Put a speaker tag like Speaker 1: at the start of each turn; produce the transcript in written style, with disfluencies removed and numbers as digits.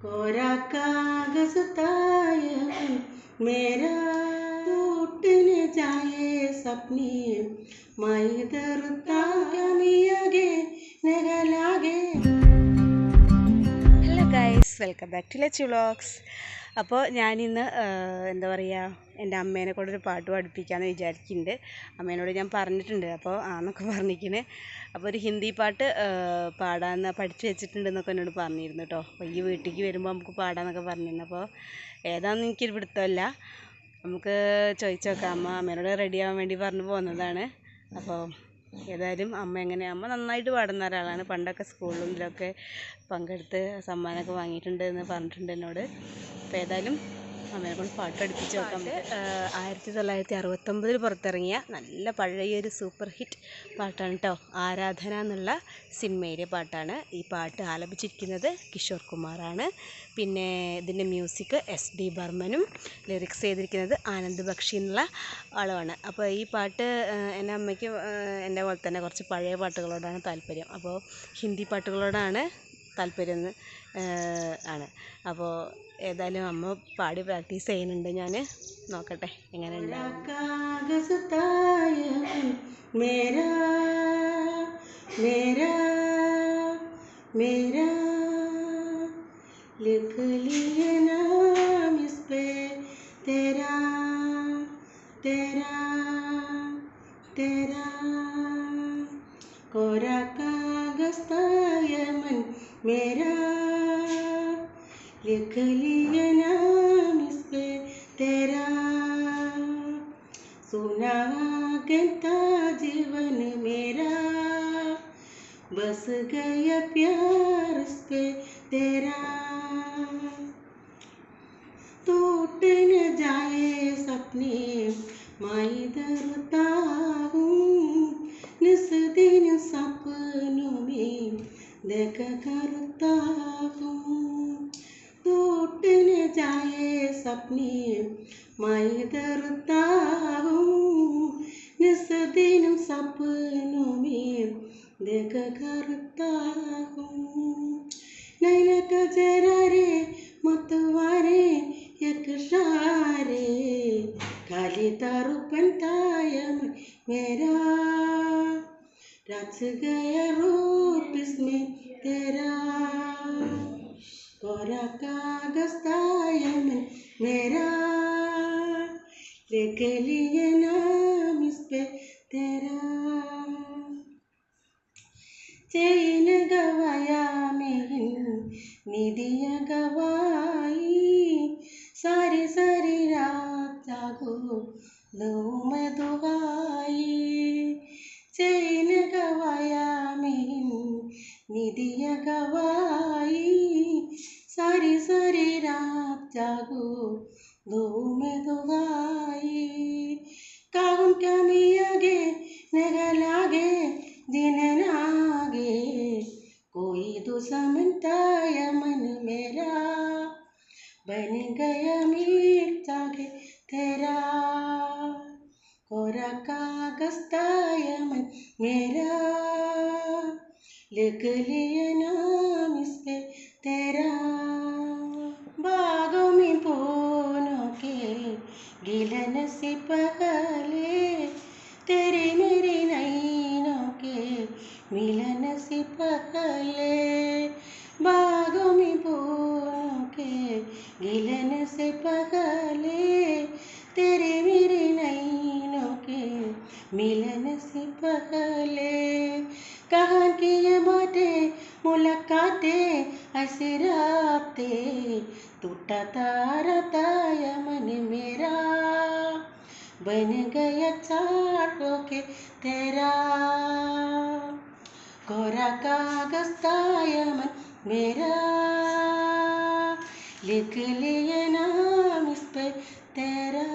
Speaker 1: कोरा कागज तायन मेरा टूटने जाए सपने मैं इधर तागे नगलागे.
Speaker 2: Hello guys, welcome back to Lachu vlogs. അപ്പോൾ ഞാനിന്ന് എന്താ പറയുക, എൻ്റെ അമ്മേനെ കൊണ്ടൊരു പാട്ട് പഠിപ്പിക്കാമെന്ന് വിചാരിക്കുന്നുണ്ട്. അമ്മേനോട് ഞാൻ പറഞ്ഞിട്ടുണ്ട്, അപ്പോൾ ആന്നൊക്കെ പറഞ്ഞിരിക്കുന്നത്. അപ്പോൾ ഒരു ഹിന്ദി പാട്ട് പാടാമെന്ന് പഠിച്ചു വെച്ചിട്ടുണ്ടെന്നൊക്കെ എന്നോട് പറഞ്ഞിരുന്നു കേട്ടോ. അപ്പോൾ ഈ വീട്ടിലേക്ക് വരുമ്പോൾ നമുക്ക് പാടാമെന്നൊക്കെ പറഞ്ഞിരുന്നു. അപ്പോൾ ഏതാണെന്ന് എനിക്കൊരു പിടുത്തമില്ല, നമുക്ക് ചോദിച്ചു നോക്കാം. അമ്മേനോട് റെഡിയാവാൻ വേണ്ടി പറഞ്ഞു പോകുന്നതാണ്. അപ്പോൾ ഏതായാലും അമ്മ നന്നായിട്ട് പാടുന്ന ഒരാളാണ്. പണ്ടൊക്കെ സ്കൂളിലും ഇതിലൊക്കെ പങ്കെടുത്ത് സമ്മാനമൊക്കെ വാങ്ങിയിട്ടുണ്ട് എന്ന് പറഞ്ഞിട്ടുണ്ട് എന്നോട്. അപ്പോൾ ഏതായാലും അമ്മയെ കൊണ്ട് പാട്ട് പഠിപ്പിച്ച് നോക്കാം. 1969 പുറത്തിറങ്ങിയ നല്ല പഴയൊരു സൂപ്പർ ഹിറ്റ് പാട്ടാണ് കേട്ടോ. ആരാധന എന്നുള്ള സിനിമയിലെ പാട്ടാണ്. ഈ പാട്ട് ആലപിച്ചിരിക്കുന്നത് കിഷോർ കുമാറാണ്. പിന്നെ ഇതിൻ്റെ മ്യൂസിക് SD ബർമനും, ലിറിക്സ് ചെയ്തിരിക്കുന്നത് ആനന്ദ് ബക്ഷി എന്നുള്ള ആളുമാണ്. അപ്പോൾ ഈ പാട്ട് എൻ്റെ അമ്മയ്ക്ക് എൻ്റെ പോലെ തന്നെ കുറച്ച് പഴയ പാട്ടുകളോടാണ് താല്പര്യം. അപ്പോൾ ഹിന്ദി പാട്ടുകളോടാണ് താല്പര്യം ആണ്. അപ്പോൾ ഏതായാലും അമ്മ പാടി പ്രാക്ടീസ് ചെയ്യുന്നുണ്ട്. ഞാൻ നോക്കട്ടെ എങ്ങനെയുണ്ട്.
Speaker 1: लिख लिए नाम इस पे तेरा तेरा तेरा कोरा कागज था ये मन मेरा लिख लिए नाम इस पे तेरा सुना कहता जीवन मेरा बस गया प्यार इस पे तेरा टूट न जाए सपने मैं डरता हूँ निस दिन सपनों में देखा करता हूँ टूट न जाए सपने मैं डरता हूँ निस दिन सपनों में देखा करता हूँ नैन कजरा रे मतवारे एक शारे खाली तारू पंतायम मेरा रच गया रूप इसमें तेरा कोरा कागज तायम मेरा लिख लिए नाम इस पे तेरा चैन गवाया में निदिया गवाई सारी सारी रात जागो लो मैं दुआई चैन गवाया में निदिया गवाई सारी सारी रात जागो लो मैं दुआई कागुन कमी आगे नगलागे दिन नागे कोई दुश्मन ताया मन मेरा बन गया मीर जागे तेरा कोरा कागज ताया मन मेरा लिख लिए नाम इस पे तेरा बागों में बोनों के गिलन से पहले तेरे मेरे नैनों के मिलन से पहले बागों में बोनों के गिलन से पहले तेरे मेरे नैनों के मिलन से पहले कहाँ की ये बातें मुलाकातें ऐसे राते टूटा तारा ताया मन मेरा बन गया चारों के तेरा कोरा कागज ताया मन मेरा लिख लिए नाम इस पे तेरा.